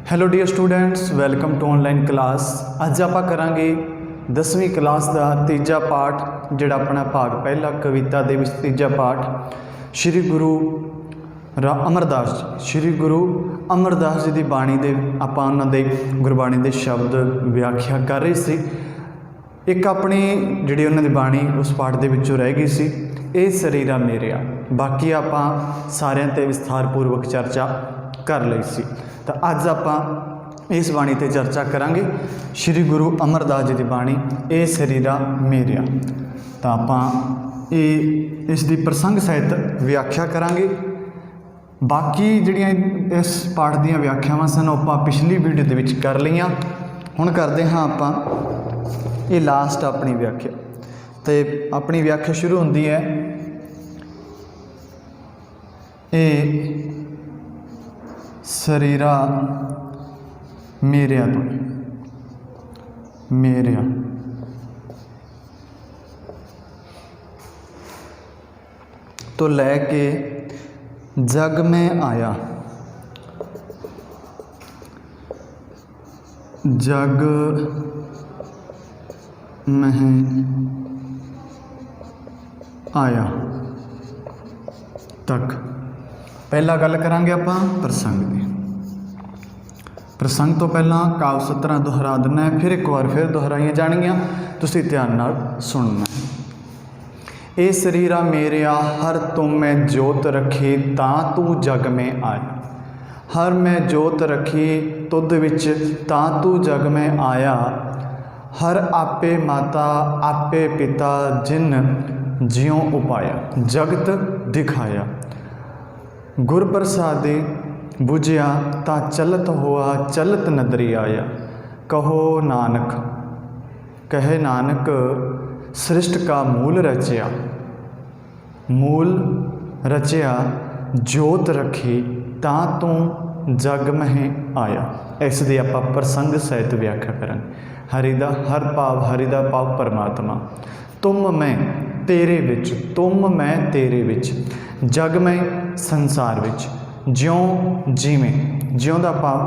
Hello dear students, welcome to online class. अज आप करांगे 10वीं क्लास का तीजा पाठ, जिहड़ा अपना भाग पहला कविता दे विच तीजा पाठ श्री गुरु अमरदास जी, श्री गुरु अमरदास जी की बाणी दे आपां उन्हां दे गुरबाणी के शब्द व्याख्या कर रहे सी। एक अपनी जिहड़ी उन्हां दी बाणी उस पाठ दे विचों रह गई सी, ये शरीरा मेरिया। बाकी आपां सारिਆਂ ते विस्तारपूर्वक चर्चा कर लई सी। तो अज आप इस बाणी ते चर्चा करांगे श्री गुरु अमरदास जी की बाणी ए शरीरा मेरिया। तो आप इसकी प्रसंग सहित व्याख्या करांगे। बाकी जिहड़ियां इस पाठ दीयां व्याख्यावां सन आप पिछली वीडियो दे विच कर लईआं। हुण करदे हां आपां ये लास्ट अपनी व्याख्या। तो अपनी व्याख्या शुरू होंदी है ये शरीरा मेरिया तो, मेरिया तो लैके जग में आया, जग में आया तक। पहला गल करांगे आपां प्रसंग की। प्रसंग तो पहला काव सतरां दोहरा देना है, फिर एक बार फिर दोहराइया जाणगियां, तुसीं ध्यान नाल सुनना है। ए शरीरा मेरिया हर तुम में जोत रखी तां तू जग में आया। हर मैं जोत रखी तुद विच तां तू जग में आया। हर आपे माता आपे पिता जिन जियों उपाया। जगत दिखाया गुर प्रसादे बुझिया ता चलत हुआ चलत नदरी आया। कहो नानक कहे नानक सृष्ट का मूल रचया। मूल रचया जोत रखी तां तू जग में आया। इस दी आपां प्रसंग सहित व्याख्या करांगे। हरि दा हर भाव हरि दा भाव परमात्मा। तुम मैं तेरे विच, तुम मैं तेरे विच, जग में संसार विच, ज्यों जिवें, ज्यों दा भाव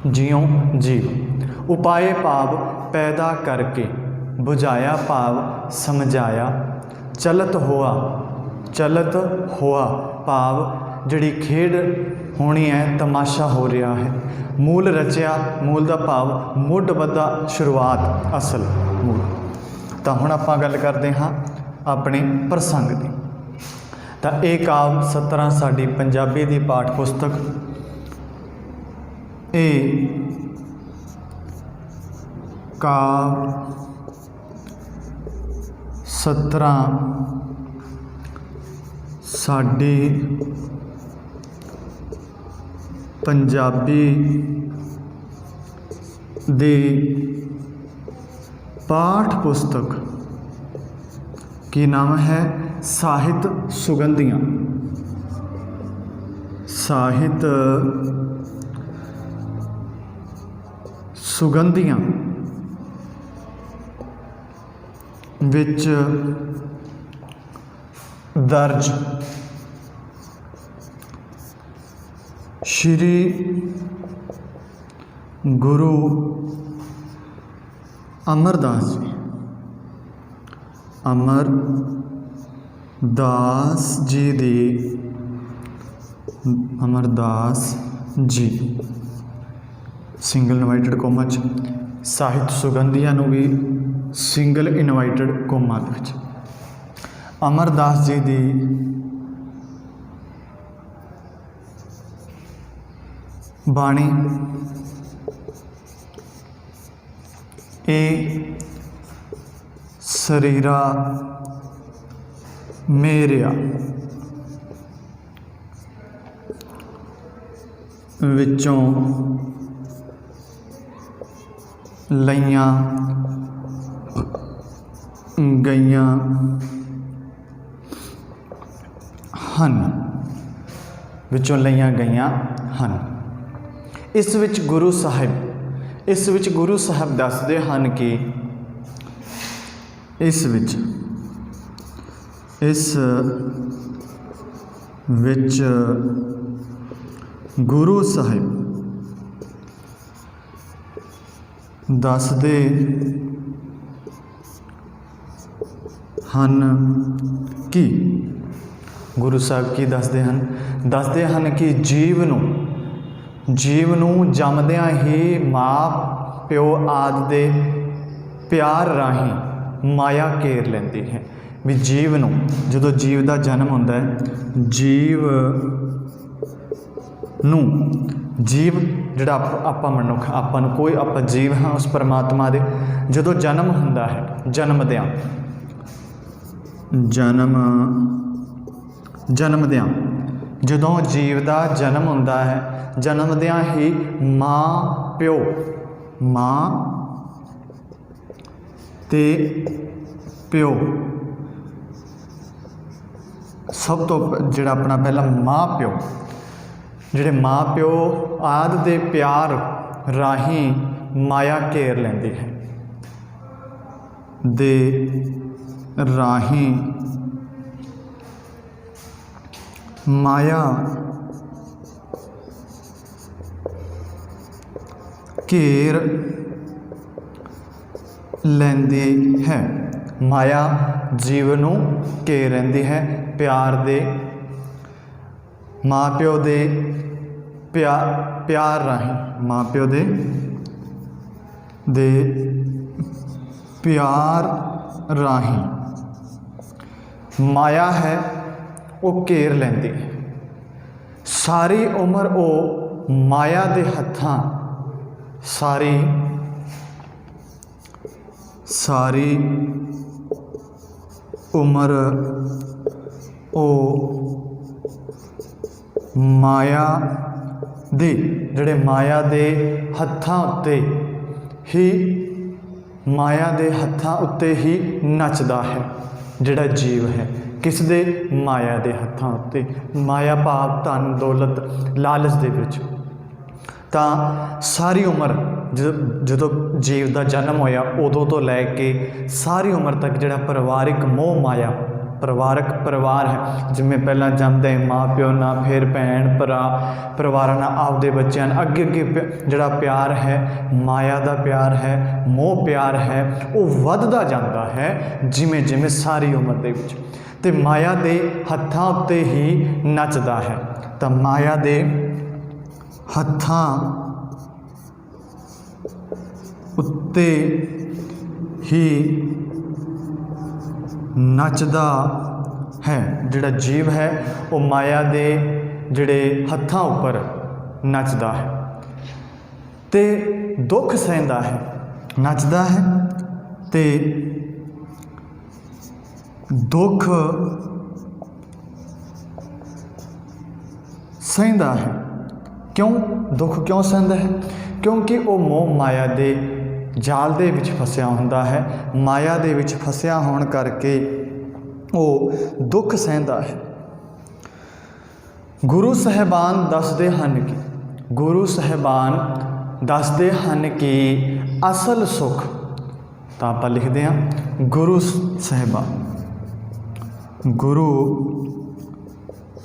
जियों जीव। उपाय भाव पैदा करके, बुझाया भाव समझाया। चलत होआ भाव जिहड़ी खेड होनी है, तमाशा हो रहा है। मूल रचिया, मूल का भाव मुढ़ बदा शुरुआत असल मूल। तो हुण आपां गल करते हाँ अपने प्रसंग की। तो ये काव सतरां साडी पंजाबी की पाठ पुस्तक ये काव सतरां साडी पंजाबी दी पाठ पुस्तक की नाम है साहित सुगंधियाँ। साहित सुगंधियाँ विच दर्ज श्री गुरु अमरदास जी, अमरदास जी दी, अमरदास जी सिंगल इनवाइटेड कोमा च, साहित सुगंधियां नूं भी सिंगल इनवाइटेड कोमा दे विच। अमरदास जी दी बाणी ए शरीरा मेरिया विचों लईयां गईयां हन, विचों लईयां गईयां हन। इस विच गुरु साहिब, इस विच गुरु साहब दसदे हन कि इस विच गुरु साहिब ਦੱਸਦੇ ਹਨ ਕਿ ਗੁਰੂ ਸਾਹਿਬ ਕੀ ਦੱਸਦੇ ਹਨ ਕਿ ਜੀਵ ਨੂੰ ਜੰਮਦਿਆਂ ਹੀ ਮਾਂ ਪਿਓ ਆਦਿ ਦੇ ਪਿਆਰ ਰਾਹੀਂ ਮਾਇਆ ਘੇਰ ਲੈਂਦੀ ਹੈ। ਵੀ ਜੀਵ ਨੂੰ ਜਦੋਂ ਜੀਵ ਦਾ ਜਨਮ ਹੁੰਦਾ ਹੈ, ਜੀਵ ਜਿਹੜਾ ਆਪਾਂ ਮਨੁੱਖ, ਆਪਾਂ ਨੂੰ ਕੋਈ ਆਪਾਂ ਜੀਵ ਹਾਂ ਉਸ ਪਰਮਾਤਮਾ ਦੇ, ਜਦੋਂ ਜਨਮ ਹੁੰਦਾ ਹੈ, ਜਨਮਦਿਆਂ ਜਦੋਂ ਜੀਵ ਦਾ ਜਨਮ ਹੁੰਦਾ ਹੈ, ਜਨਮਦਿਆਂ ਹੀ ਮਾਂ ਤੇ ਪਿਓ, ਸਭ ਤੋਂ ਜਿਹੜਾ ਆਪਣਾ ਪਹਿਲਾ ਮਾਂ ਪਿਓ ਆਦਿ ਦੇ ਪਿਆਰ ਰਾਹੀਂ ਮਾਇਆ ਘੇਰ ਲੈਂਦੀ ਹੈ, ਮਾਇਆ ਘੇਰ ਲੈਂਦੀ ਹੈ। ਮਾਇਆ ਜੀਵ ਨੂੰ ਘੇਰ ਲੈਂਦੀ ਹੈ ਪਿਆਰ ਦੇ, ਮਾਂ ਪਿਓ ਦੇ ਪਿਆਰ ਰਾਹੀਂ, ਮਾਂ ਪਿਓ ਦੇ ਪਿਆਰ ਰਾਹੀਂ ਮਾਇਆ ਹੈ ਉਹ ਘੇਰ ਲੈਂਦੀ ਹੈ। ਸਾਰੀ ਉਮਰ ਉਹ ਮਾਇਆ ਦੇ ਹੱਥਾਂ, ਸਾਰੀ ਉਮਰ ਉਹ ਮਾਇਆ ਦੇ ਹੱਥਾਂ ਉੱਤੇ ਹੀ ਨੱਚਦਾ ਹੈ। ਜਿਹੜਾ ਜੀਵ ਹੈ, ਕਿਸ ਦੇ? ਮਾਇਆ ਦੇ ਹੱਥਾਂ ਉੱਤੇ। ਮਾਇਆ ਭਾਵ ਧਨ ਦੌਲਤ ਲਾਲਚ ਦੇ ਵਿੱਚ। ਤਾਂ ਸਾਰੀ ਉਮਰ ਜਦੋਂ ਜੀਵ ਦਾ ਜਨਮ ਹੋਇਆ ਉਦੋਂ ਤੋਂ ਲੈ ਕੇ ਸਾਰੀ ਉਮਰ ਤੱਕ ਜਿਹੜਾ ਪਰਿਵਾਰਿਕ ਮੋਹ ਮਾਇਆ, ਪਰਿਵਾਰ ਹੈ, ਜਿਵੇਂ ਪਹਿਲਾਂ ਜੰਮਦੇ ਮਾਂ ਪਿਓ ਨਾਲ, ਫਿਰ ਭੈਣ ਭਰਾ, ਪਰਿਵਾਰਾਂ ਨਾਲ, ਆਪਦੇ ਬੱਚਿਆਂ ਨਾਲ, ਅੱਗੇ ਜਿਹੜਾ ਪਿਆਰ ਹੈ, ਮਾਇਆ ਦਾ ਪਿਆਰ ਹੈ, ਮੋਹ ਪਿਆਰ ਹੈ, ਉਹ ਵੱਧਦਾ ਜਾਂਦਾ ਹੈ ਜਿਵੇਂ ਸਾਰੀ ਉਮਰ ਦੇ ਵਿੱਚ, ਅਤੇ ਮਾਇਆ ਦੇ ਹੱਥਾਂ ਉੱਤੇ ਹੀ ਨੱਚਦਾ ਹੈ। ਤਾਂ ਮਾਇਆ ਦੇ ਹੱਥਾਂ ਉੱਤੇ ਹੀ ਨੱਚਦਾ ਹੈ। ਜਿਹੜਾ ਜੀਵ ਹੈ ਉਹ ਮਾਇਆ ਦੇ ਜਿਹੜੇ ਹੱਥਾਂ ਉੱਪਰ ਨੱਚਦਾ ਹੈ ਅਤੇ ਦੁੱਖ ਸਹਿੰਦਾ ਹੈ, ਨੱਚਦਾ ਹੈ ਅਤੇ ਦੁੱਖ ਸਹਿੰਦਾ ਹੈ। ਦੁੱਖ ਕਿਉਂ ਸਹਿੰਦਾ ਹੈ? ਕਿਉਂਕਿ ਉਹ ਮੋਹ ਮਾਇਆ ਦੇ ਜਾਲ ਦੇ ਵਿੱਚ ਫਸਿਆ ਹੁੰਦਾ ਹੈ। ਮਾਇਆ ਦੇ ਵਿੱਚ ਫਸਿਆ ਹੋਣ ਕਰਕੇ ਉਹ ਦੁੱਖ ਸਹਿੰਦਾ ਹੈ। ਗੁਰੂ ਸਾਹਿਬਾਨ ਦੱਸਦੇ ਹਨ ਕਿ ਅਸਲ ਸੁੱਖ, ਤਾਂ ਆਪਾਂ ਲਿਖਦੇ ਹਾਂ ਗੁਰੂ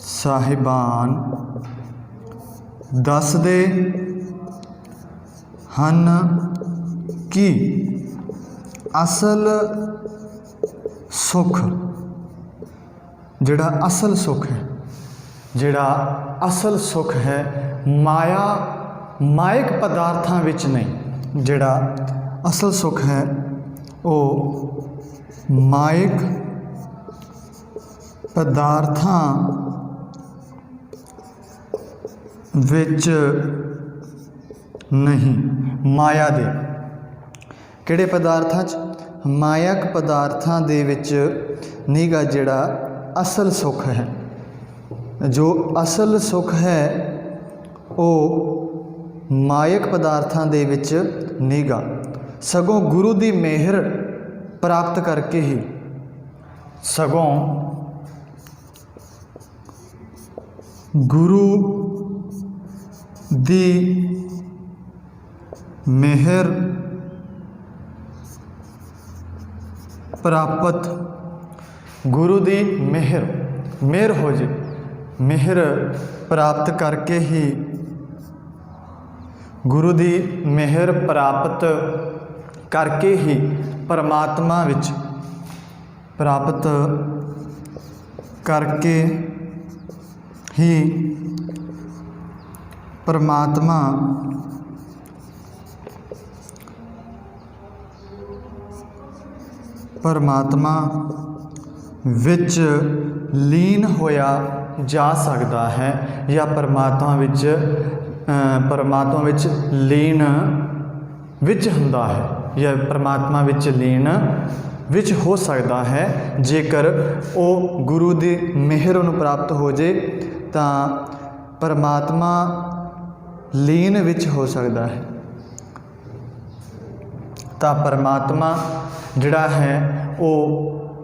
ਸਾਹਿਬਾਨ ਦੱਸਦੇ ਹਨ ਕਿ ਅਸਲ ਸੁੱਖ, ਜਿਹੜਾ ਅਸਲ ਸੁੱਖ ਹੈ ਮਾਇਕ ਪਦਾਰਥਾਂ ਵਿੱਚ ਨਹੀਂ। ਜਿਹੜਾ ਅਸਲ ਸੁੱਖ ਹੈ ਉਹ ਮਾਇਕ ਪਦਾਰਥਾਂ ਵਿੱਚ ਨਹੀਂ। ਮਾਇਆ ਦੇ ਕਿਹੜੇ ਪਦਾਰਥਾਂ 'ਚ? ਮਾਇਕ ਪਦਾਰਥਾਂ ਦੇ ਵਿੱਚ ਨੀਗਾ ਜਿਹੜਾ ਅਸਲ ਸੁੱਖ ਹੈ। ਜੋ ਅਸਲ ਸੁੱਖ ਹੈ ਉਹ ਮਾਇਕ ਪਦਾਰਥਾਂ ਦੇ ਵਿੱਚ ਨੀਗਾ, ਸਗੋਂ ਗੁਰੂ ਦੀ ਮਿਹਰ ਪ੍ਰਾਪਤ ਕਰਕੇ ਹੀ, ਗੁਰੂ ਦੀ ਮਿਹਰ ਪ੍ਰਾਪਤ, ਗੁਰੂ ਦੀ ਮਿਹਰ ਹੋ ਜੇ, ਮਿਹਰ ਪ੍ਰਾਪਤ ਕਰਕੇ ਹੀ, ਗੁਰੂ ਦੀ ਮਿਹਰ ਪ੍ਰਾਪਤ करके ही परमात्मा विच प्राप्त करके ही परमात्मा विच लीन होया जा सकता है, या परमात्मा विच लीन विच हुंदा है, या परमात्मा विच लीन विच हो सकता है जेकर वो गुरु की मेहर उन्हें प्राप्त हो जाए तो परमात्मा लीन विच हो सकता है। तो परमात्मा जिहड़ा है वो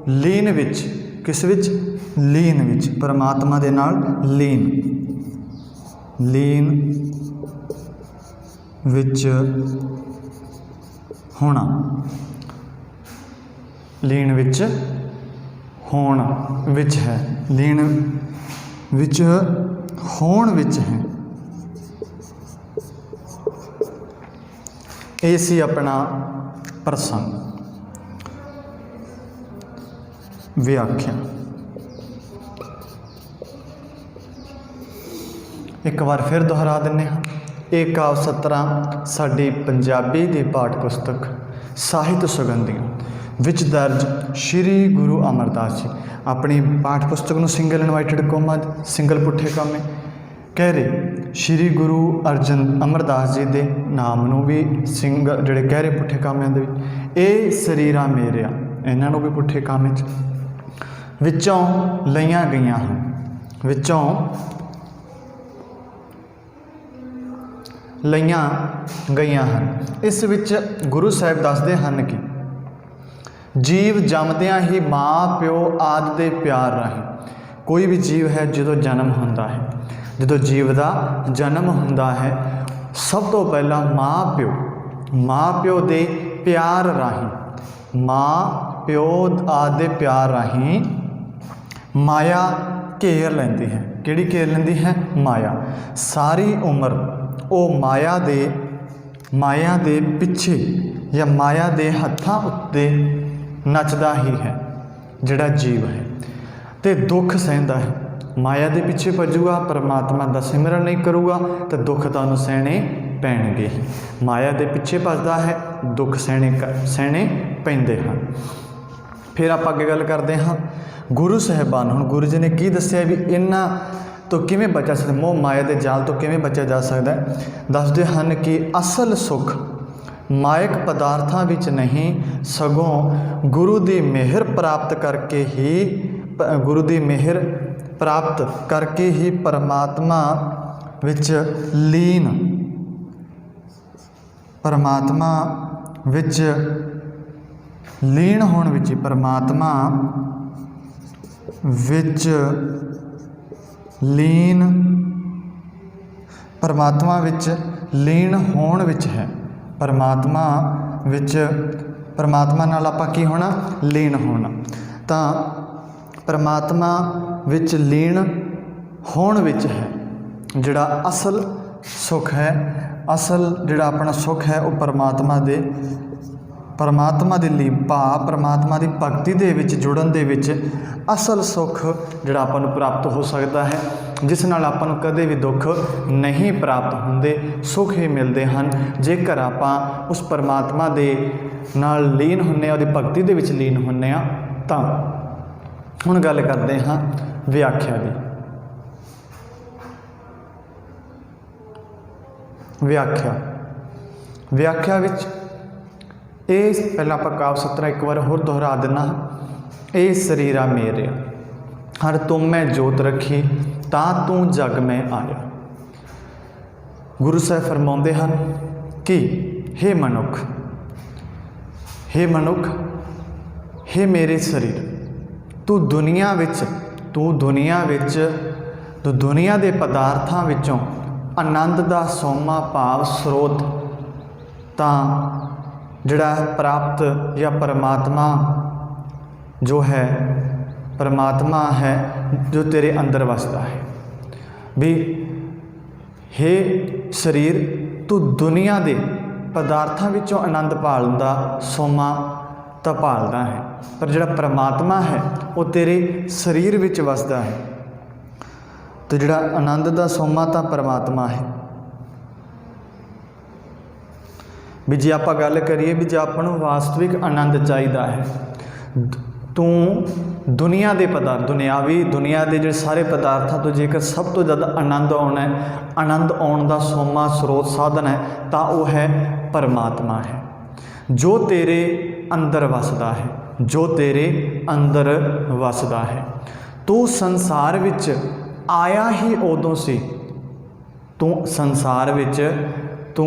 लीन विच, किस विच? लीन विच, परमात्मा दे नाल लीन विच होना, लीन विच होण विच है, लीन विच होण विच है। ये सी अपना प्रसंग। व्याख्या एक बार फिर दोहरा दिंदे हां। ਇਹ ਕਾਵਿ ਸਤਰਾਂ ਸਾਡੀ ਪੰਜਾਬੀ ਦੀ ਪਾਠ ਪੁਸਤਕ ਸਾਹਿਤ ਸੁਗੰਧੀਆਂ ਵਿੱਚ ਦਰਜ ਸ਼੍ਰੀ ਗੁਰੂ ਅਮਰਦਾਸ ਜੀ। ਆਪਣੀ ਪਾਠ ਪੁਸਤਕ ਨੂੰ ਸਿੰਗਲ ਇਨਵਾਈਟਡ ਕੋਮਾ, ਸਿੰਗਲ ਪੁੱਠੇ ਕਾਮੇ ਕਹਿ ਰਹੇ ਸ਼੍ਰੀ ਗੁਰੂ ਅਰਜਨ ਅਮਰਦਾਸ ਜੀ ਦੇ ਨਾਮ ਨੂੰ ਵੀ ਸਿੰਗਲ ਜਿਹੜੇ ਕਹਿ ਰਹੇ ਪੁੱਠੇ ਕਾਮਿਆਂ ਦੇ ਵਿੱਚ। ਇਹ ਸਰੀਰਾਂ ਮੇਰਿਆ, ਇਹਨਾਂ ਨੂੰ ਵੀ ਪੁੱਠੇ ਕਾਮੇ 'ਚ ਵਿੱਚੋਂ ਲਈਆਂ ਗਈਆਂ ਹਨ, ਵਿੱਚੋਂ ਲਈਆਂ ਗਈਆਂ ਹਨ। ਇਸ ਵਿੱਚ ਗੁਰੂ ਸਾਹਿਬ ਦੱਸਦੇ ਹਨ ਕਿ ਜੀਵ ਜੰਮਦਿਆਂ ਹੀ ਮਾਂ ਪਿਓ ਆਦਿ ਦੇ ਪਿਆਰ ਰਾਹੀਂ, ਕੋਈ ਵੀ ਜੀਵ ਹੈ ਜਦੋਂ ਜਨਮ ਹੁੰਦਾ ਹੈ, ਜਦੋਂ ਜੀਵ ਦਾ ਜਨਮ ਹੁੰਦਾ ਹੈ, ਸਭ ਤੋਂ ਪਹਿਲਾਂ ਮਾਂ ਪਿਓ ਦੇ ਪਿਆਰ ਰਾਹੀਂ, ਮਾਂ ਪਿਓ ਆਦਿ ਦੇ ਪਿਆਰ ਰਾਹੀਂ ਮਾਇਆ ਘੇਰ ਲੈਂਦੀ ਹੈ। ਕਿਹੜੀ ਘੇਰ ਲੈਂਦੀ ਹੈ? ਮਾਇਆ। ਸਾਰੀ ਉਮਰ ਉਹ ਮਾਇਆ ਦੇ ਪਿੱਛੇ ਜਾਂ ਮਾਇਆ ਦੇ ਹੱਥਾਂ ਉੱਤੇ ਨੱਚਦਾ ਹੀ ਹੈ ਜਿਹੜਾ ਜੀਵ ਹੈ, ਅਤੇ ਦੁੱਖ ਸਹਿੰਦਾ ਹੈ। ਮਾਇਆ ਦੇ ਪਿੱਛੇ ਭੱਜੂਗਾ, ਪਰਮਾਤਮਾ ਦਾ ਸਿਮਰਨ ਨਹੀਂ ਕਰੂਗਾ ਤਾਂ ਦੁੱਖ ਤਾਂ ਉਹਨੂੰ ਸਹਿਣੇ ਪੈਣਗੇ ਹੀ। ਮਾਇਆ ਦੇ ਪਿੱਛੇ ਭੱਜਦਾ ਹੈ, ਦੁੱਖ ਸਹਿਣੇ ਪੈਂਦੇ ਹਨ। ਫਿਰ ਆਪਾਂ ਅੱਗੇ ਗੱਲ ਕਰਦੇ ਹਾਂ ਗੁਰੂ ਸਾਹਿਬਾਨ। ਹੁਣ ਗੁਰੂ ਜੀ ਨੇ ਕੀ ਦੱਸਿਆ ਵੀ ਇਹਨਾਂ ਤੋਂ ਕਿਵੇਂ ਬਚਿਆ ਸਕਦਾ, ਮੋਹ ਮਾਇਆ ਦੇ ਜਾਲ ਤੋਂ ਕਿਵੇਂ ਬਚਿਆ ਜਾ ਸਕਦਾ। ਦੱਸਦੇ ਹਨ ਕਿ ਅਸਲ ਸੁੱਖ ਮਾਇਕ ਪਦਾਰਥਾਂ ਵਿੱਚ ਨਹੀਂ, ਸਗੋਂ ਗੁਰੂ ਦੀ ਮਿਹਰ ਪ੍ਰਾਪਤ ਕਰਕੇ ਹੀ ਪਰਮਾਤਮਾ ਵਿੱਚ ਲੀਨ ਹੋਣ ਵਿੱਚ, ਪਰਮਾਤਮਾ ਵਿੱਚ ਲੀਨ ਹੋਣ ਵਿੱਚ ਹੈ। ਪਰਮਾਤਮਾ ਨਾਲ ਆਪਾਂ ਕੀ ਹੋਣਾ? ਲੀਨ ਹੋਣਾ। ਤਾਂ ਪਰਮਾਤਮਾ ਵਿੱਚ ਲੀਨ ਹੋਣ ਵਿੱਚ ਹੈ ਜਿਹੜਾ ਅਸਲ ਸੁੱਖ ਹੈ। ਅਸਲ ਜਿਹੜਾ ਆਪਣਾ ਸੁੱਖ ਹੈ ਉਹ ਪਰਮਾਤਮਾ ਦੇ ਲਈ ਪਰਮਾਤਮਾ ਦੀ ਭਗਤੀ ਦੇ ਵਿੱਚ ਜੁੜਨ ਦੇ ਵਿੱਚ ਅਸਲ ਸੁੱਖ ਜਿਹੜਾ ਆਪਾਂ ਨੂੰ ਪ੍ਰਾਪਤ ਹੋ ਸਕਦਾ ਹੈ, ਜਿਸ ਨਾਲ ਆਪਾਂ ਨੂੰ ਕਦੇ ਵੀ ਦੁੱਖ ਨਹੀਂ ਪ੍ਰਾਪਤ ਹੁੰਦੇ, ਸੁੱਖ ਹੀ ਮਿਲਦੇ ਹਨ ਜੇਕਰ ਆਪਾਂ ਉਸ ਪਰਮਾਤਮਾ ਦੇ ਨਾਲ ਲੀਨ ਹੁੰਦੇ ਹਾਂ, ਉਹਦੀ ਭਗਤੀ ਦੇ ਵਿੱਚ ਲੀਨ ਹੁੰਦੇ ਹਾਂ। ਤਾਂ ਹੁਣ ਗੱਲ ਕਰਦੇ ਹਾਂ ਵਿਆਖਿਆ ਦੀ। ਵਿਆਖਿਆ ਵਿੱਚ ਇਹ ਪਹਿਲਾਂ ਆਪਾਂ ਕਾਵਿ ਸਤਰਾਂ ਇੱਕ ਵਾਰ ਹੋਰ ਦੁਹਰਾ ਦਿੰਦਾ। ਇਹ ਸਰੀਰਾ ਮੇਰਿਆ ਹਰ ਤੁਮ ਮੈਂ ਜੋਤ ਰੱਖੀ ਤਾਂ ਤੂੰ ਜਗ ਮੈਂ ਆਇਆ। ਗੁਰੂ ਸਾਹਿਬ ਫਰਮਾਉਂਦੇ ਹਨ ਕਿ ਹੇ ਮਨੁੱਖ, ਹੇ ਮੇਰੇ ਸਰੀਰ, ਤੂੰ ਦੁਨੀਆ ਦੇ ਪਦਾਰਥਾਂ ਵਿੱਚੋਂ ਆਨੰਦ ਦਾ ਸੋਮਾ ਭਾਵ ਸਰੋਤ ਤਾਂ ਜਿਹੜਾ ਪ੍ਰਾਪਤ ਜਾਂ ਪਰਮਾਤਮਾ ਹੈ ਜੋ ਤੇਰੇ ਅੰਦਰ ਵਸਦਾ ਹੈ। ਵੀ ਹੇ ਸਰੀਰ, ਤੂੰ ਦੁਨੀਆ ਦੇ ਪਦਾਰਥਾਂ ਵਿੱਚੋਂ ਆਨੰਦ ਭਾਲਣ ਦਾ ਸੋਮਾ ਤਾਂ ਭਾਲਦਾ ਹੈ, ਪਰ ਜਿਹੜਾ ਪਰਮਾਤਮਾ ਹੈ ਉਹ ਤੇਰੇ ਸਰੀਰ ਵਿੱਚ ਵਸਦਾ ਹੈ। ਤੇ ਜਿਹੜਾ ਆਨੰਦ ਦਾ ਸੋਮਾ ਤਾਂ ਪਰਮਾਤਮਾ ਹੈ। ਵੀ ਜੇ ਆਪਾਂ ਗੱਲ ਕਰੀਏ ਵੀ ਜੇ ਆਪਾਂ ਨੂੰ ਵਾਸਤਵਿਕ ਆਨੰਦ ਚਾਹੀਦਾ ਹੈ, ਤੂੰ ਦੁਨੀਆ ਦੇ ਪਦਾਰਥ ਦੁਨੀਆ ਦੇ ਜਿਹੜੇ ਸਾਰੇ ਪਦਾਰਥਾਂ ਤੋਂ ਜੇਕਰ ਸਭ ਤੋਂ ਜ਼ਿਆਦਾ ਆਨੰਦ ਆਉਣਾ ਹੈ, ਆਨੰਦ ਆਉਣ ਦਾ ਸੋਮਾ ਸਰੋਤ ਸਾਧਨ ਹੈ, ਤਾਂ ਉਹ ਹੈ ਪਰਮਾਤਮਾ ਹੈ, ਜੋ ਤੇਰੇ ਅੰਦਰ ਵਸਦਾ ਹੈ, ਜੋ ਤੇਰੇ ਅੰਦਰ ਵਸਦਾ ਹੈ। ਤੂੰ ਸੰਸਾਰ ਵਿੱਚ ਆਇਆ ਹੀ ਉਦੋਂ ਸੀ, ਤੂੰ ਸੰਸਾਰ ਵਿੱਚ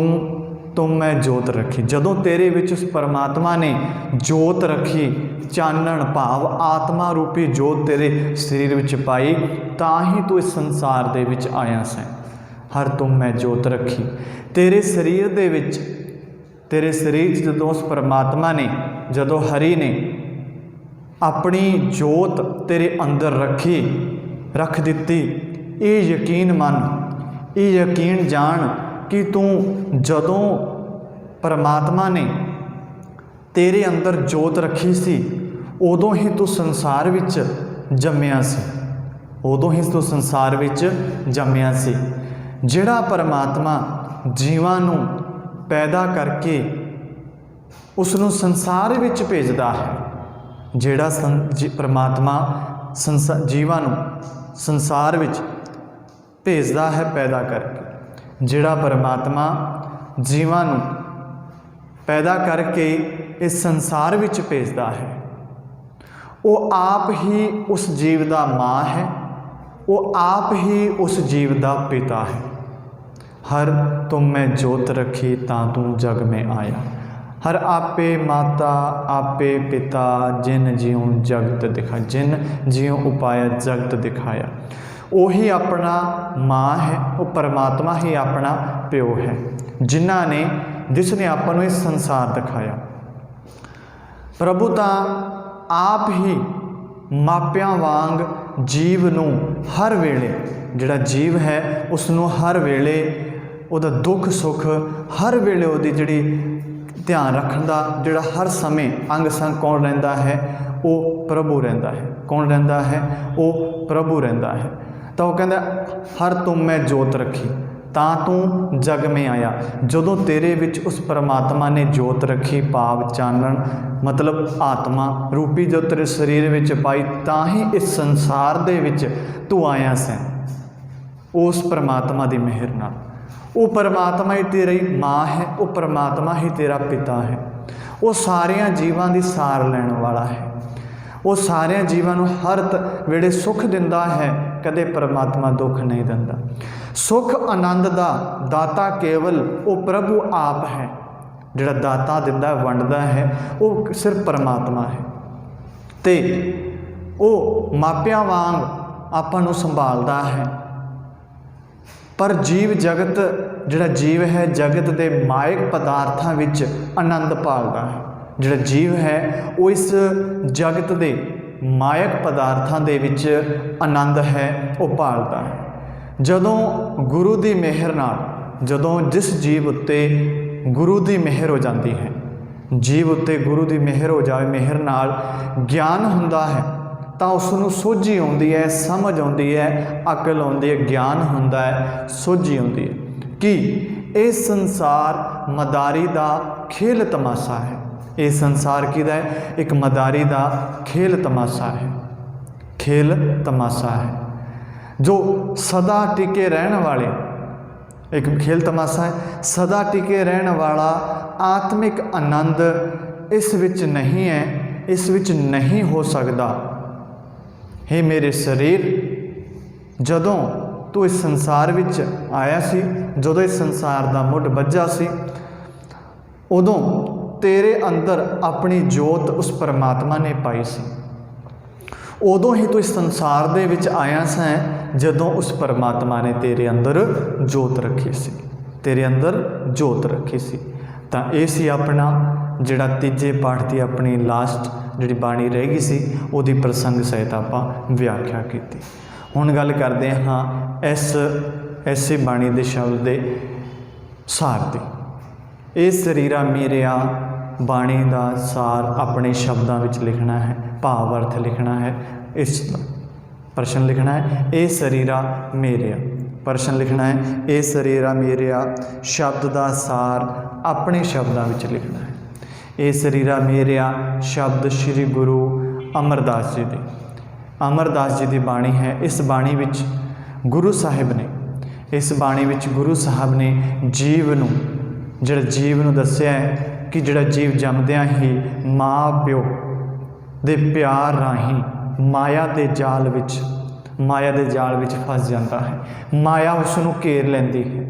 ਤੂੰ ਮੈਂ ਜੋਤ ਰੱਖੀ, ਜਦੋਂ ਤੇਰੇ ਵਿੱਚ ਉਸ ਪਰਮਾਤਮਾ ਨੇ ਜੋਤ ਰੱਖੀ, ਚਾਨਣ ਭਾਵ ਆਤਮਾ ਰੂਪੀ ਜੋਤ ਤੇਰੇ ਸਰੀਰ ਵਿੱਚ ਪਾਈ, ਤਾਂ ਹੀ ਤੂੰ ਇਸ ਸੰਸਾਰ ਦੇ ਵਿੱਚ ਆਇਆ ਸੈਂ। ਹਰ ਤੁਮ ਮੈਂ ਜੋਤ ਰੱਖੀ, ਤੇਰੇ ਸਰੀਰ ਦੇ ਵਿੱਚ, ਤੇਰੇ ਸਰੀਰ 'ਚ ਜਦੋਂ ਉਸ ਪਰਮਾਤਮਾ ਨੇ, ਜਦੋਂ ਹਰੀ ਨੇ ਆਪਣੀ ਜੋਤ ਤੇਰੇ ਅੰਦਰ ਰੱਖ ਦਿੱਤੀ, ਇਹ ਯਕੀਨ ਮੰਨ, ਇਹ ਯਕੀਨ ਜਾਣ ਕਿ ਤੂੰ ਜਦੋਂ ਪਰਮਾਤਮਾ ਨੇ ਤੇਰੇ ਅੰਦਰ ਜੋਤ ਰੱਖੀ ਸੀ, ਉਦੋਂ ਹੀ ਤੂੰ ਸੰਸਾਰ ਵਿੱਚ ਜੰਮਿਆ ਸੀ, ਉਦੋਂ ਹੀ ਤੂੰ ਸੰਸਾਰ ਵਿੱਚ ਜੰਮਿਆ ਸੀ। ਜਿਹੜਾ ਪਰਮਾਤਮਾ ਜੀਵਾਂ ਨੂੰ ਪੈਦਾ ਕਰਕੇ ਉਸ ਨੂੰ ਸੰਸਾਰ ਵਿੱਚ ਭੇਜਦਾ ਹੈ, ਜਿਹੜਾ ਪਰਮਾਤਮਾ ਜੀਵਾਂ ਨੂੰ ਸੰਸਾਰ ਵਿੱਚ ਭੇਜਦਾ ਹੈ ਪੈਦਾ ਕਰਕੇ, ਜਿਹੜਾ ਪਰਮਾਤਮਾ ਜੀਵਾਂ ਨੂੰ ਪੈਦਾ ਕਰਕੇ ਇਸ ਸੰਸਾਰ ਵਿੱਚ ਭੇਜਦਾ ਹੈ, ਉਹ ਆਪ ਹੀ ਉਸ ਜੀਵ ਦਾ ਮਾਂ ਹੈ, ਉਹ ਆਪ ਹੀ ਉਸ ਜੀਵ ਦਾ ਪਿਤਾ ਹੈ। ਹਰ ਤੁਮ ਮੈਂ ਜੋਤ ਰੱਖੀ ਤਾਂ ਤੂੰ ਜਗ ਮੈਂ ਆਇਆ, हर आपे माता आपे पिता जिन जियों जगत दिखा, जिन जियों उपाया जगत दिखाया। ਉਹੀ ਆਪਣਾ ਮਾਂ ਹੈ, ਉਹ ਪਰਮਾਤਮਾ ਹੀ ਆਪਣਾ ਪਿਓ ਹੈ, ਜਿਸ ਨੇ ਆਪਾਂ ਨੂੰ ਇਸ ਸੰਸਾਰ ਦਿਖਾਇਆ। ਪ੍ਰਭੂ ਤਾਂ ਆਪ ਹੀ ਮਾਪਿਆਂ ਵਾਂਗ ਜੀਵ ਨੂੰ ਹਰ ਵੇਲੇ, ਜਿਹੜਾ ਜੀਵ ਹੈ ਉਸ ਨੂੰ ਹਰ ਵੇਲੇ ਉਹਦਾ ਦੁੱਖ ਸੁੱਖ, ਹਰ ਵੇਲੇ ਉਹਦੀ ਜਿਹੜੀ ਧਿਆਨ ਰੱਖਣ ਦਾ ਜਿਹੜਾ ਹਰ ਸਮੇਂ ਅੰਗ ਸੰਗ ਕੌਣ ਰਹਿੰਦਾ ਹੈ, ਉਹ ਪ੍ਰਭੂ ਰਹਿੰਦਾ ਹੈ। ਕੌਣ ਰਹਿੰਦਾ ਹੈ? ਉਹ ਪ੍ਰਭੂ ਰਹਿੰਦਾ ਹੈ। ਤਾਂ ਉਹ ਕਹਿੰਦਾ ਹਰ ਤੁਮ ਮੈਂ ਜੋਤ ਰੱਖੀ ਤਾਂ ਤੂੰ ਜਗ ਮੈਂ ਆਇਆ। ਜਦੋਂ ਤੇਰੇ ਵਿੱਚ ਉਸ ਪਰਮਾਤਮਾ ਨੇ ਜੋਤ ਰੱਖੀ, ਭਾਵ ਚਾਨਣ ਮਤਲਬ ਆਤਮਾ ਰੂਪੀ ਜੋ ਤੇਰੇ ਸਰੀਰ ਵਿੱਚ ਪਾਈ, ਤਾਂ ਹੀ ਇਸ ਸੰਸਾਰ ਦੇ ਵਿੱਚ ਤੂੰ ਆਇਆ ਸੈਂ। ਉਸ ਪਰਮਾਤਮਾ ਦੀ ਮਿਹਰ ਨਾਲ, ਉਹ ਪਰਮਾਤਮਾ ਹੀ ਤੇਰੀ ਮਾਂ ਹੈ, ਉਹ ਪਰਮਾਤਮਾ ਹੀ ਤੇਰਾ ਪਿਤਾ ਹੈ। ਉਹ ਸਾਰਿਆਂ ਜੀਵਾਂ ਦੀ ਸਾਰ ਲੈਣ ਵਾਲਾ ਹੈ, ਉਹ ਸਾਰਿਆਂ ਜੀਵਾਂ ਨੂੰ ਹਰ ਵੇਲੇ ਸੁੱਖ ਦਿੰਦਾ ਹੈ, ਕਦੇ ਪਰਮਾਤਮਾ ਦੁੱਖ ਨਹੀਂ ਦਿੰਦਾ। ਸੁੱਖ ਆਨੰਦ ਦਾ ਦਾਤਾ ਕੇਵਲ ਉਹ ਪ੍ਰਭੂ ਆਪ ਹੈ। ਜਿਹੜਾ ਦਾਤਾ ਦਿੰਦਾ ਵੰਡਦਾ ਹੈ ਉਹ ਸਿਰਫ ਪਰਮਾਤਮਾ ਹੈ, ਅਤੇ ਉਹ ਮਾਪਿਆਂ ਵਾਂਗ ਆਪਾਂ ਨੂੰ ਸੰਭਾਲਦਾ ਹੈ। ਪਰ ਜੀਵ ਜਗਤ, ਜਿਹੜਾ ਜੀਵ ਹੈ ਜਗਤ ਦੇ ਮਾਇਕ ਪਦਾਰਥਾਂ ਵਿੱਚ ਆਨੰਦ ਭਾਲਦਾ ਹੈ। ਜਿਹੜਾ ਜੀਵ ਹੈ ਉਹ ਇਸ ਜਗਤ ਦੇ ਮਾਇਕ ਪਦਾਰਥਾਂ ਦੇ ਵਿੱਚ ਆਨੰਦ ਹੈ, ਉਹ ਭਾਲਦਾ ਹੈ। ਜਦੋਂ ਗੁਰੂ ਦੀ ਮਿਹਰ ਨਾਲ, ਜਦੋਂ ਜਿਸ ਜੀਵ ਉੱਤੇ ਗੁਰੂ ਦੀ ਮਿਹਰ ਹੋ ਜਾਂਦੀ ਹੈ, ਜੀਵ ਉੱਤੇ ਗੁਰੂ ਦੀ ਮਿਹਰ ਹੋ ਜਾਵੇ, ਮਿਹਰ ਨਾਲ ਗਿਆਨ ਹੁੰਦਾ ਹੈ, ਤਾਂ ਉਸ ਨੂੰ ਸੋਝੀ ਆਉਂਦੀ ਹੈ, ਸਮਝ ਆਉਂਦੀ ਹੈ, ਅਕਲ ਆਉਂਦੀ ਹੈ, ਗਿਆਨ ਹੁੰਦਾ ਹੈ, ਸੋਝੀ ਆਉਂਦੀ ਹੈ ਕਿ ਇਹ ਸੰਸਾਰ ਮਦਾਰੀ ਦਾ ਖੇਲ ਤਮਾਸ਼ਾ ਹੈ। ਇਹ ਸੰਸਾਰ ਕਿਹਦਾ ਹੈ? ਇੱਕ ਮਦਾਰੀ ਦਾ ਖੇਲ ਤਮਾਸ਼ਾ ਹੈ, ਖੇਲ ਤਮਾਸ਼ਾ ਹੈ ਜੋ ਸਦਾ ਟਿਕੇ ਰਹਿਣ ਵਾਲੇ, ਇੱਕ ਖੇਲ ਤਮਾਸ਼ਾ ਹੈ, ਸਦਾ ਟਿਕੇ ਰਹਿਣ ਵਾਲਾ ਆਤਮਿਕ ਆਨੰਦ ਇਸ ਵਿੱਚ ਨਹੀਂ ਹੈ, ਇਸ ਵਿੱਚ ਨਹੀਂ ਹੋ ਸਕਦਾ। ਹੇ ਮੇਰੇ ਸਰੀਰ, ਜਦੋਂ ਤੂੰ ਇਸ ਸੰਸਾਰ ਵਿੱਚ ਆਇਆ ਸੀ, ਜਦੋਂ ਇਸ ਸੰਸਾਰ ਦਾ ਮੁੱਢ ਬੱਝਾ ਸੀ, ਉਦੋਂ ਤੇਰੇ ਅੰਦਰ ਆਪਣੀ ਜੋਤ ਉਸ ਪਰਮਾਤਮਾ ਨੇ ਪਾਈ ਸੀ। ਉਦੋਂ ਹੀ ਤੂੰ ਇਸ ਸੰਸਾਰ ਦੇ ਵਿੱਚ ਆਇਆ ਸੈਂ, ਜਦੋਂ ਉਸ ਪਰਮਾਤਮਾ ਨੇ ਤੇਰੇ ਅੰਦਰ ਜੋਤ ਰੱਖੀ ਸੀ, ਤੇਰੇ ਅੰਦਰ ਜੋਤ ਰੱਖੀ ਸੀ। ਤਾਂ ਇਹ ਸੀ ਆਪਣਾ ਜਿਹੜਾ ਤੀਜੇ ਪਾਠ ਦੀ ਆਪਣੀ ਲਾਸਟ ਜਿਹੜੀ ਬਾਣੀ ਰਹਿ ਗਈ ਸੀ, ਉਹਦੀ ਪ੍ਰਸੰਗ ਸਹਿਤ ਆਪਾਂ ਵਿਆਖਿਆ ਕੀਤੀ। ਹੁਣ ਗੱਲ ਕਰਦੇ ਹਾਂ ਐਸੇ ਬਾਣੀ ਦੇ ਸ਼ਬਦ ਦੇ ਸਾਰ ਦੀ। ਇਹ ਸਰੀਰਾ ਮੇਰਿਆ ਬਾਣੀ ਦਾ ਸਾਰ ਆਪਣੇ ਸ਼ਬਦਾਂ ਵਿੱਚ ਲਿਖਣਾ ਹੈ, ਭਾਵ ਅਰਥ ਲਿਖਣਾ ਹੈ। ਇਸ ਪ੍ਰਸ਼ਨ ਲਿਖਣਾ ਹੈ, ਇਹ ਸਰੀਰਾ ਮੇਰਿਆ। ਪ੍ਰਸ਼ਨ ਲਿਖਣਾ ਹੈ, ਇਹ ਸਰੀਰਾ ਮੇਰਿਆ ਸ਼ਬਦ ਦਾ ਸਾਰ ਆਪਣੇ ਸ਼ਬਦਾਂ ਵਿੱਚ ਲਿਖਣਾ ਹੈ। ਇਹ ਸਰੀਰਾ ਮੇਰਿਆ ਸ਼ਬਦ ਸ਼੍ਰੀ ਗੁਰੂ ਅਮਰਦਾਸ ਜੀ ਦੇ, ਅਮਰਦਾਸ ਜੀ ਦੀ ਬਾਣੀ ਹੈ। ਇਸ ਬਾਣੀ ਵਿੱਚ ਗੁਰੂ ਸਾਹਿਬ ਨੇ, ਇਸ ਬਾਣੀ ਵਿੱਚ ਗੁਰੂ ਸਾਹਿਬ ਨੇ ਜੀਵ ਨੂੰ, ਜਿਹੜਾ ਜੀਵ ਨੂੰ ਦੱਸਿਆ ਹੈ ਕਿ ਜਿਹੜਾ ਜੀਵ ਜੰਮਦਿਆਂ ਹੀ ਮਾਂ ਪਿਓ ਦੇ ਪਿਆਰ ਰਾਹੀਂ ਮਾਇਆ ਦੇ ਜਾਲ ਵਿੱਚ ਫਸ ਜਾਂਦਾ ਹੈ। ਮਾਇਆ ਉਸ ਨੂੰ ਘੇਰ ਲੈਂਦੀ ਹੈ।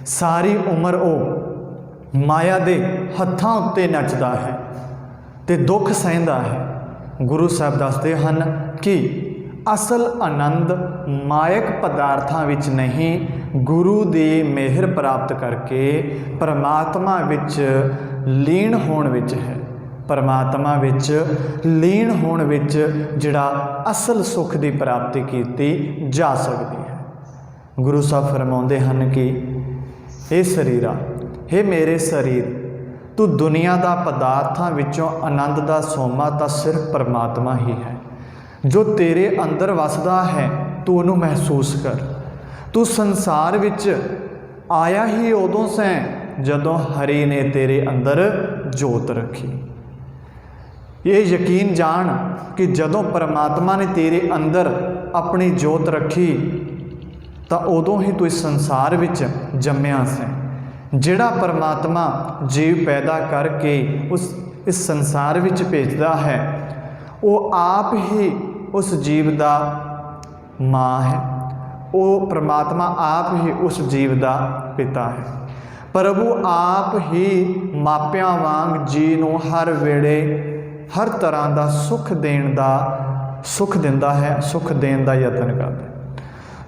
ਸਾਰੀ ਉਮਰ ਉਹ ਮਾਇਆ ਦੇ ਹੱਥਾਂ ਉੱਤੇ ਨੱਚਦਾ ਹੈ ਅਤੇ ਦੁੱਖ ਸਹਿੰਦਾ ਹੈ। ਗੁਰੂ ਸਾਹਿਬ ਦੱਸਦੇ ਹਨ ਕਿ ਅਸਲ ਆਨੰਦ ਮਾਇਕ ਪਦਾਰਥਾਂ ਵਿੱਚ ਨਹੀਂ, ਗੁਰੂ ਦੀ ਮਿਹਰ ਪ੍ਰਾਪਤ ਕਰਕੇ ਪਰਮਾਤਮਾ ਵਿੱਚ ਲੀਨ ਹੋਣ ਵਿੱਚ ਹੈ। ਪਰਮਾਤਮਾ ਵਿੱਚ ਲੀਨ ਹੋਣ ਵਿੱਚ ਜਿਹੜਾ ਅਸਲ ਸੁੱਖ ਦੀ ਪ੍ਰਾਪਤੀ ਕੀਤੀ ਜਾ ਸਕਦੀ ਹੈ। ਗੁਰੂ ਸਾਹਿਬ ਫਰਮਾਉਂਦੇ ਹਨ ਕਿ ਇਹ ਸਰੀਰਾ, ਹੇ ਮੇਰੇ ਸਰੀਰ, ਤੂੰ ਦੁਨੀਆ ਦਾ ਪਦਾਰਥਾਂ ਵਿੱਚੋਂ ਆਨੰਦ ਦਾ ਸੋਮਾ ਤਾਂ ਸਿਰਫ ਪਰਮਾਤਮਾ ਹੀ ਹੈ। ਜੋ ਤੇਰੇ ਅੰਦਰ ਵਸਦਾ ਹੈ ਤੂੰ ਉਹਨੂੰ ਮਹਿਸੂਸ ਕਰ। ਤੂੰ ਸੰਸਾਰ ਵਿੱਚ ਆਇਆ ਹੀ ਉਦੋਂ ਸੈਂ ਜਦੋਂ ਹਰੀ ਨੇ ਤੇਰੇ ਅੰਦਰ ਜੋਤ ਰੱਖੀ। ਇਹ ਯਕੀਨ ਜਾਣ ਕਿ ਜਦੋਂ ਪਰਮਾਤਮਾ ਨੇ ਤੇਰੇ ਅੰਦਰ ਆਪਣੀ ਜੋਤ ਰੱਖੀ ਤਾਂ ਉਦੋਂ ਹੀ ਤੂੰ ਇਸ ਸੰਸਾਰ ਵਿੱਚ ਜੰਮਿਆ ਸੈਂ। ਜਿਹੜਾ ਪਰਮਾਤਮਾ ਜੀਵ ਪੈਦਾ ਕਰਕੇ ਇਸ ਸੰਸਾਰ ਵਿੱਚ ਭੇਜਦਾ ਹੈ, ਉਹ ਆਪ ਹੀ ਉਸ ਜੀਵ ਦਾ ਮਾਂ ਹੈ। ਉਹ ਪਰਮਾਤਮਾ ਆਪ ਹੀ ਉਸ ਜੀਵ ਦਾ ਪਿਤਾ ਹੈ। ਪ੍ਰਭੂ ਆਪ ਹੀ ਮਾਪਿਆਂ ਵਾਂਗ ਜੀ ਨੂੰ ਹਰ ਵੇਲੇ ਹਰ ਤਰ੍ਹਾਂ ਦਾ ਸੁੱਖ ਦਿੰਦਾ ਹੈ, ਸੁੱਖ ਦੇਣ ਦਾ ਯਤਨ ਕਰਦਾ ਹੈ।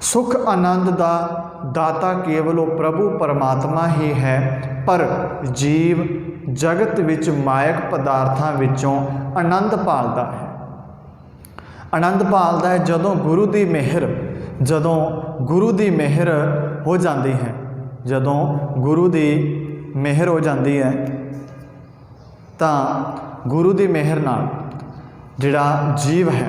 ਸੁੱਖ ਆਨੰਦ ਦਾ ਦਾਤਾ ਕੇਵਲ ਉਹ ਪ੍ਰਭੂ ਪਰਮਾਤਮਾ ਹੀ ਹੈ, ਪਰ ਜੀਵ ਜਗਤ ਵਿੱਚ ਮਾਇਕ ਪਦਾਰਥਾਂ ਵਿੱਚੋਂ ਆਨੰਦ ਭਾਲਦਾ ਹੈ। ਆਨੰਦ ਭਾਲਦਾ ਹੈ ਜਦੋਂ ਗੁਰੂ ਦੀ ਮਿਹਰ ਹੋ ਜਾਂਦੀ ਹੈ। ਜਦੋਂ ਗੁਰੂ ਦੀ ਮਿਹਰ ਹੋ ਜਾਂਦੀ ਹੈ ਤਾਂ ਗੁਰੂ ਦੀ ਮਿਹਰ ਨਾਲ ਜਿਹੜਾ ਜੀਵ ਹੈ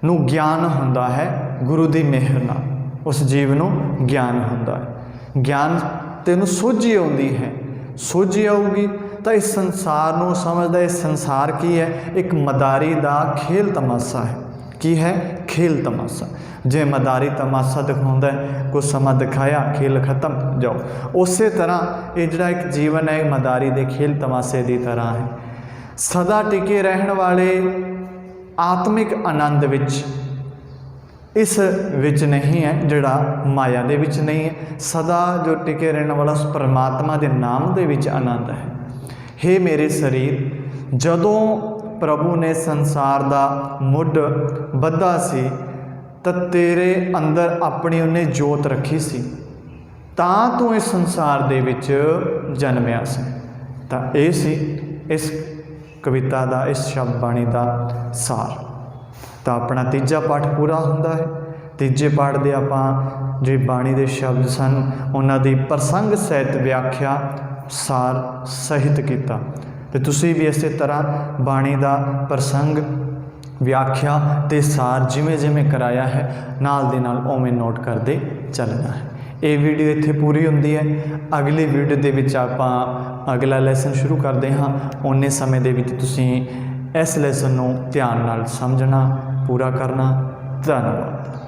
ਨੂੰ ਗਿਆਨ ਹੁੰਦਾ ਹੈ। ਗੁਰੂ ਦੀ ਮਿਹਰ ਨਾਲ ਉਸ ਜੀਵ ਨੂੰ ਗਿਆਨ ਹੁੰਦਾ ਹੈ। ਗਿਆਨ ਤੈਨੂੰ ਸੋਝੀ ਆਉਂਦੀ ਹੈ। ਸੋਝੀ ਆਊਗੀ ਤਾਂ ਇਸ ਸੰਸਾਰ ਨੂੰ ਸਮਝਦਾ। ਇਹ ਸੰਸਾਰ ਕੀ ਹੈ? ਇੱਕ ਮਦਾਰੀ ਦਾ ਖੇਲ ਤਮਾਸ਼ਾ ਹੈ। ਕੀ ਹੈ? ਖੇਲ ਤਮਾਸ਼ਾ। ਜੇ ਮਦਾਰੀ ਤਮਾਸ਼ਾ ਦਿਖਾਉਂਦਾ ਕੁਝ ਸਮਾਂ ਦਿਖਾਇਆ, ਖੇਲ ਖਤਮ, ਜਾਓ। ਉਸੇ ਤਰ੍ਹਾਂ ਇਹ ਜਿਹੜਾ ਇੱਕ ਜੀਵਨ ਹੈ, ਮਦਾਰੀ ਦੇ ਖੇਲ ਤਮਾਸ਼ੇ ਦੀ ਤਰ੍ਹਾਂ ਹੈ। ਸਦਾ ਟਿਕੇ ਰਹਿਣ ਵਾਲੇ ਆਤਮਿਕ ਆਨੰਦ ਵਿੱਚ ਇਸ ਵਿੱਚ ਨਹੀਂ ਹੈ, ਜਿਹੜਾ ਮਾਇਆ ਦੇ ਵਿੱਚ ਨਹੀਂ ਹੈ। ਸਦਾ ਜੋ ਟਿਕੇ ਰਹਿਣ ਵਾਲਾ ਉਸ ਪਰਮਾਤਮਾ ਦੇ ਨਾਮ ਦੇ ਵਿੱਚ ਆਨੰਦ ਹੈ। ਹੇ ਮੇਰੇ ਸਰੀਰ, ਜਦੋਂ ਪ੍ਰਭੂ ਨੇ ਸੰਸਾਰ ਦਾ ਮੁੱਢ ਬੱਧਾ ਸੀ ਤਾਂ ਤੇਰੇ ਅੰਦਰ ਆਪਣੀ ਉਹਨੇ ਜੋਤ ਰੱਖੀ ਸੀ, ਤਾਂ ਤੂੰ ਇਸ ਸੰਸਾਰ ਦੇ ਵਿੱਚ ਜਨਮਿਆ ਸੀ। ਤਾਂ ਇਹ ਸੀ ਇਸ ਕਵਿਤਾ ਦਾ, ਇਸ ਸ਼ਬਦ ਬਾਣੀ ਦਾ ਸਾਰ। ਤਾਂ ਆਪਣਾ ਤੀਜਾ ਪਾਠ ਪੂਰਾ ਹੁੰਦਾ ਹੈ। ਤੀਜੇ ਪਾਠ ਦੇ ਆਪਾਂ ਜੇ ਬਾਣੀ ਦੇ ਸ਼ਬਦ ਸਨ ਉਹਨਾਂ ਦੀ ਪ੍ਰਸੰਗ ਸਹਿਤ ਵਿਆਖਿਆ ਸਾਰ ਸਹਿਤ ਕੀਤਾ। ਤੇ ਤੁਸੀਂ ਵੀ ਇਸੇ ਤਰ੍ਹਾਂ ਬਾਣੀ ਦਾ ਪ੍ਰਸੰਗ, ਵਿਆਖਿਆ ਅਤੇ ਸਾਰ ਜਿਵੇਂ ਜਿਵੇਂ ਕਰਾਇਆ ਹੈ ਨਾਲ ਦੇ ਨਾਲ ਉਵੇਂ ਨੋਟ ਕਰਦੇ ਚੱਲਣਾ ਹੈ। ਇਹ ਵੀਡੀਓ ਇੱਥੇ ਪੂਰੀ ਹੁੰਦੀ ਹੈ। ਅਗਲੀ ਵੀਡੀਓ ਦੇ ਵਿੱਚ ਆਪਾਂ ਅਗਲਾ ਲੈਸਨ ਸ਼ੁਰੂ ਕਰਦੇ ਹਾਂ। ਓਨੇ ਸਮੇਂ ਦੇ ਵਿੱਚ ਤੁਸੀਂ ਇਸ ਲੈਸਨ ਨੂੰ ਧਿਆਨ ਨਾਲ ਸਮਝਣਾ, ਪੂਰਾ ਕਰਨਾ। ਧੰਨਵਾਦ।